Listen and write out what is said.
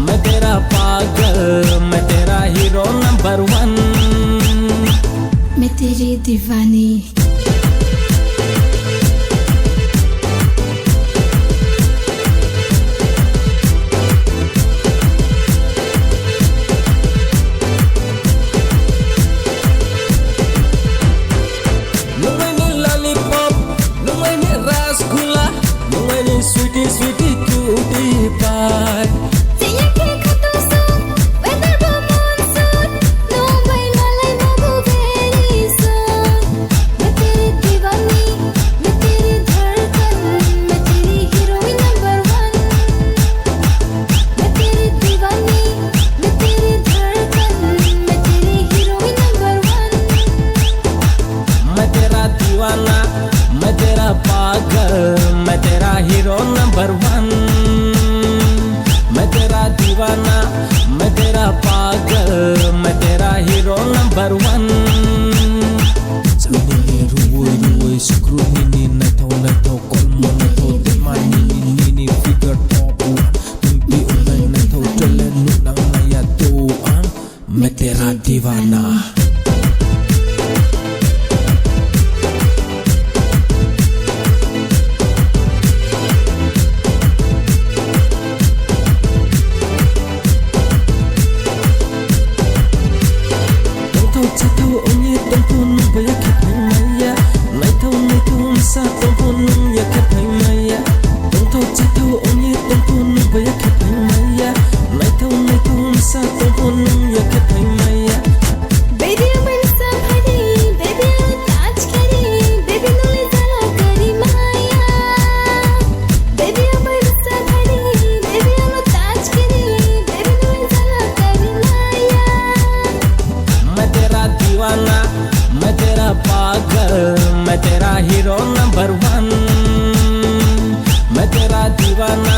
मैं तेरा पागल, मैं तेरा हीरो नंबर 1। मैं तेरी दीवानी। Sweetie, sweetie, cutie pie. मैं तेरा दीवाना, मैं तेरा पागल, मैं तेरा हीरो नंबर 1। मैं तेरा दीवाना, मैं तेरा पागल, मैं तेरा hero number 1। Nini ruwoy ruwoy sikru nini naitaw kolmo naitaw demani nini figure top tumpi unay naitaw jalen nang mayatuan मैं तेरा दीवाना। मैं तेरा पागल, मैं तेरा हीरो नंबर 1। मैं तेरा दीवाना।